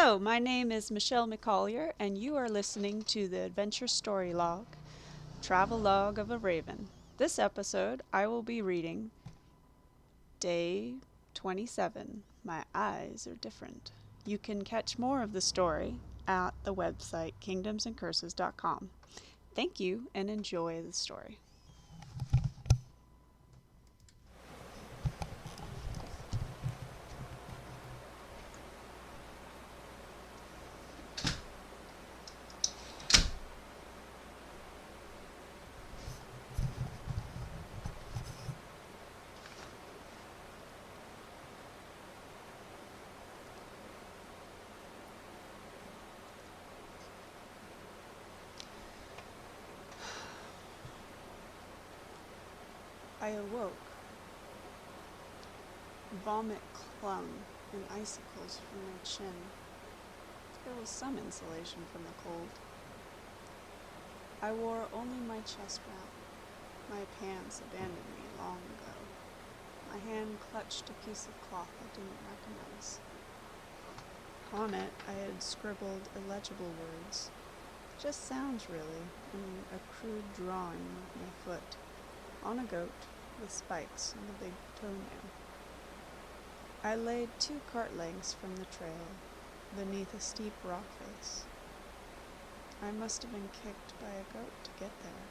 Hello, my name is Michelle McCollier, and you are listening to the Adventure Story Log, Travel Log of a Raven. This episode, I will be reading Day 27, My Eyes Are Different. You can catch more of the story at the website kingdomsandcurses.com. Thank you and enjoy the story. I awoke. Vomit clung in icicles from my chin. There was some insulation from the cold. I wore only my chest wrap. My pants abandoned me long ago. My hand clutched a piece of cloth I didn't recognize. On it, I had scribbled illegible words. Just sounds, really, and a crude drawing of my foot on a goat with spikes on the big toenail. I laid 2 cart lengths from the trail, beneath a steep rock face. I must have been kicked by a goat to get there.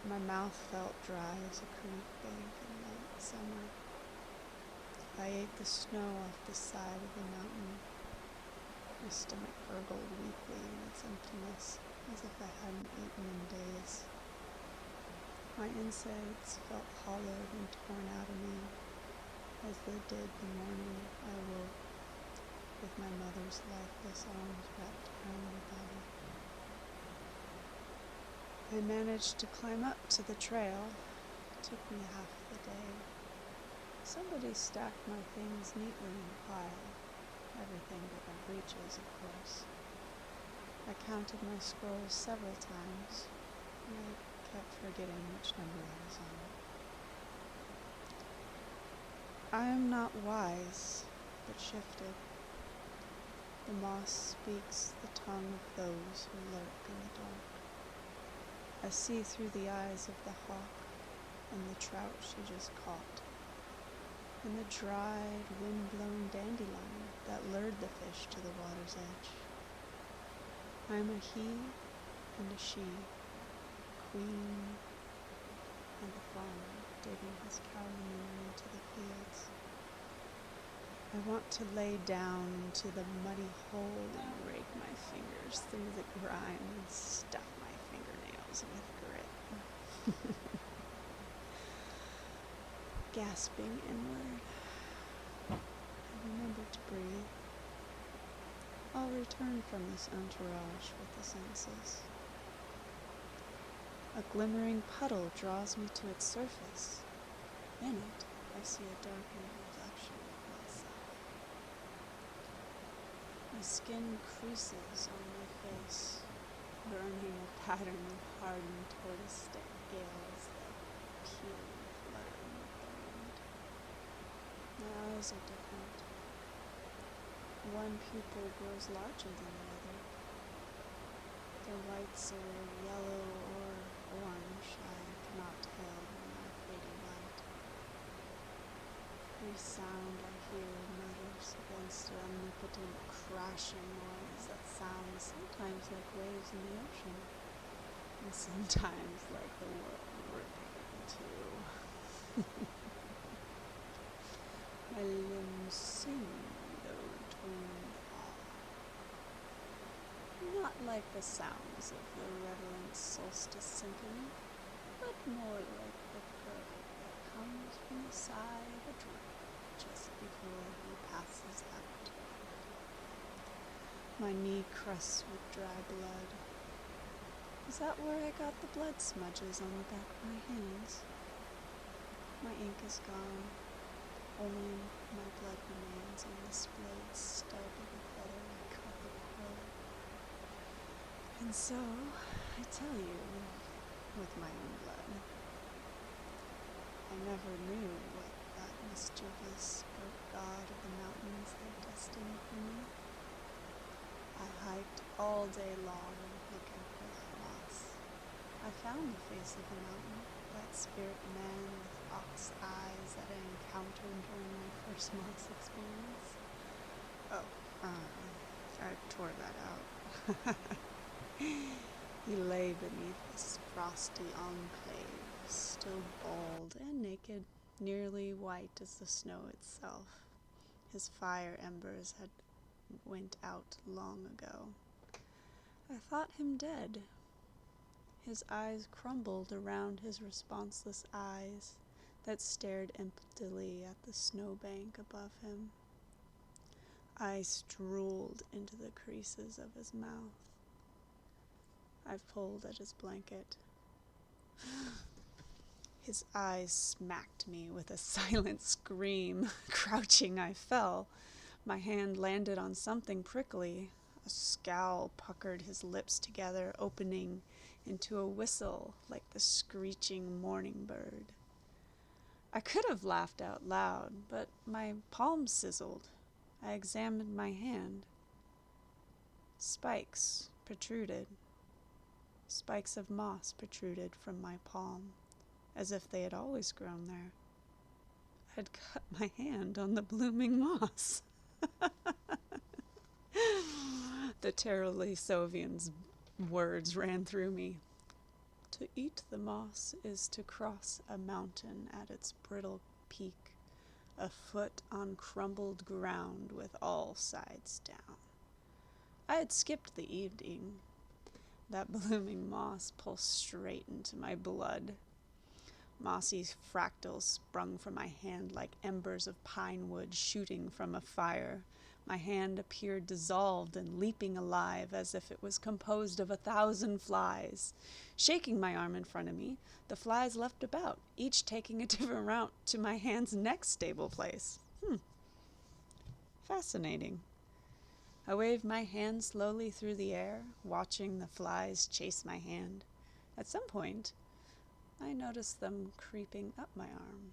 My mouth felt dry as a creek bank in late summer. I ate the snow off the side of the mountain. My stomach gurgled weakly in its emptiness, as if I hadn't eaten in days. My insides felt hollowed and torn out of me, as they did the morning I woke, with my mother's lifeless arms wrapped around my body. I managed to climb up to the trail. It took me half the day. Somebody stacked my things neatly in a pile. Everything but my breeches, of course. I counted my scrolls several times, and I kept forgetting which number I was on. I am not wise, but shifted. The moss speaks the tongue of those who lurk in the dark. I see through the eyes of the hawk and the trout she just caught, and the dried, wind-blown dandelion that lured the fish to the water's edge. I am a he and a she, queen and a farmer digging his cow manure into the fields. I want to lay down into the muddy hole and rake my fingers through the grime and stuff my fingernails with grit. Gasping inward, I remember to breathe. I'll return from this entourage with the senses. A glimmering puddle draws me to its surface. In it, I see a darkened reflection of myself. My skin creases on my face, burning a pattern of hardened tortoise scales that peel and flutter in the wind. My eyes are different. One pupil grows larger than the other. The whites are yellow or orange, I cannot tell in my fading light. Every sound I hear mutters against an omnipotent crashing noise that sounds sometimes like waves in the ocean, and sometimes like the world ripping in two. My limbs sing though between fall, not like the sounds of the redolent solstice symphony, but more like the gurgle that comes from the sigh of a drunk just before he passes out. My knee crusts with dry blood. Is that where I got the blood smudges on the back of my hands? My ink is gone. Only my blood remains on the splayed stub of a feather I cut the crow. And so, I tell you, with my own blood, I never knew what that mischievous god of the mountains they destined for me. I hiked all day long looking for that moss. I found the face of the mountain, that spirit man with ox eyes that I encountered during my first moss experience. Oh, I tore that out. He lay beneath this frosty enclave, still bald and naked, nearly white as the snow itself. His fire embers had went out long ago. I thought him dead. His eyes crumbled around his responseless eyes that stared emptily at the snowbank above him. I strolled into the creases of his mouth. I pulled at his blanket. His eyes smacked me with a silent scream. Crouching, I fell. My hand landed on something prickly. A scowl puckered his lips together, opening into a whistle like the screeching morning bird. I could have laughed out loud, but my palm sizzled. I examined my hand. Spikes protruded. Spikes of moss protruded from my palm, as if they had always grown there. I'd cut my hand on the blooming moss. The terribly Sovian's words ran through me. To eat the moss is to cross a mountain at its brittle peak, a foot on crumbled ground with all sides down. I had skipped the evening. That blooming moss pulsed straight into my blood. Mossy fractals sprung from my hand like embers of pine wood shooting from a fire. My hand appeared dissolved and leaping alive as if it was composed of 1,000 flies. Shaking my arm in front of me, the flies leapt about, each taking a different route to my hand's next stable place. Fascinating. I waved my hand slowly through the air, watching the flies chase my hand. At some point, I noticed them creeping up my arm.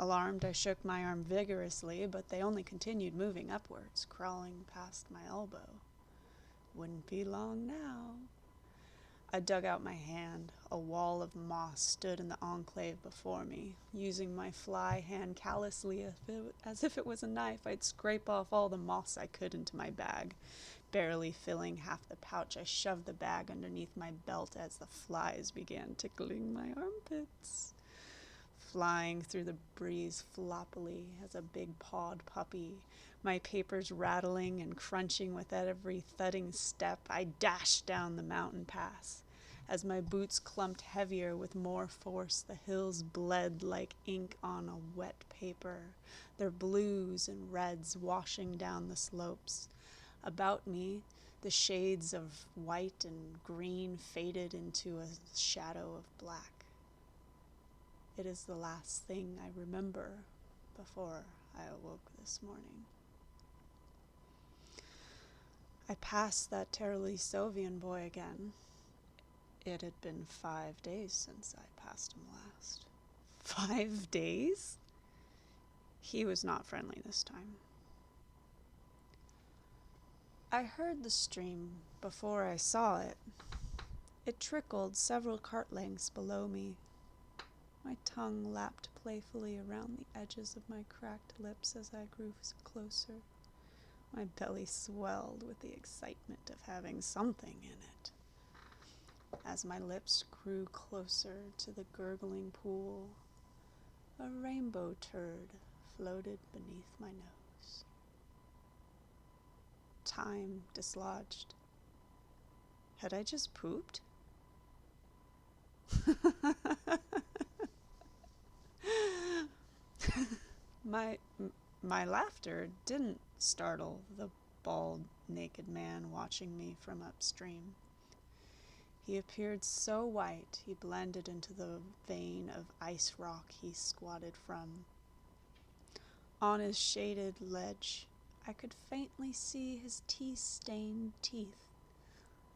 Alarmed, I shook my arm vigorously, but they only continued moving upwards, crawling past my elbow. Wouldn't be long now. I dug out my hand. A wall of moss stood in the enclave before me. Using my fly hand callously as if it was a knife, I'd scrape off all the moss I could into my bag. Barely filling half the pouch, I shoved the bag underneath my belt as the flies began tickling my armpits. Flying through the breeze floppily as a big-pawed puppy, my papers rattling and crunching with every thudding step, I dashed down the mountain pass. As my boots clumped heavier with more force, the hills bled like ink on a wet paper, their blues and reds washing down the slopes. About me, the shades of white and green faded into a shadow of black. It is the last thing I remember before I awoke this morning. I passed that terribly Sovian boy again. It had been 5 days since I passed him last. 5 days? He was not friendly this time. I heard the stream before I saw it. It trickled several cart lengths below me. My tongue lapped playfully around the edges of my cracked lips as I grew closer. My belly swelled with the excitement of having something in it. As my lips grew closer to the gurgling pool, a rainbow turd floated beneath my nose. Time dislodged. Had I just pooped? My laughter didn't startle the bald, naked man watching me from upstream. He appeared so white he blended into the vein of ice rock he squatted from. On his shaded ledge, I could faintly see his tea-stained teeth,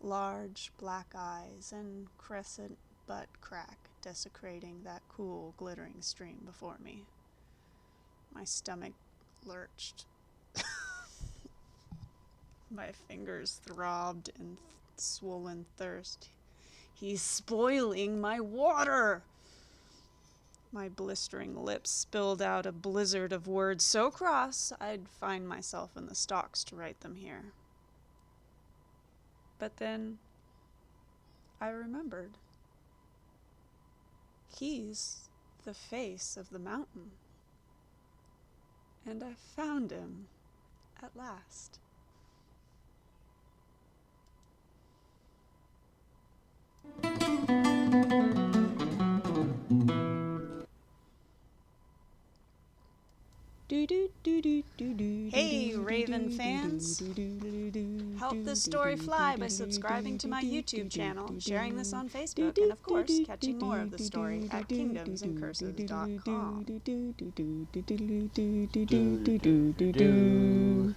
large black eyes, and crescent butt crack desecrating that cool, glittering stream before me. My stomach lurched. My fingers throbbed in swollen thirst. He's spoiling my water! My blistering lips spilled out a blizzard of words so cross I'd find myself in the stocks to write them here. But then I remembered. He's the face of the mountain. And I found him at last. Hey, Raven fans! Help this story fly by subscribing to my YouTube channel, sharing this on Facebook, and of course, catching more of the story at kingdomsandcurses.com.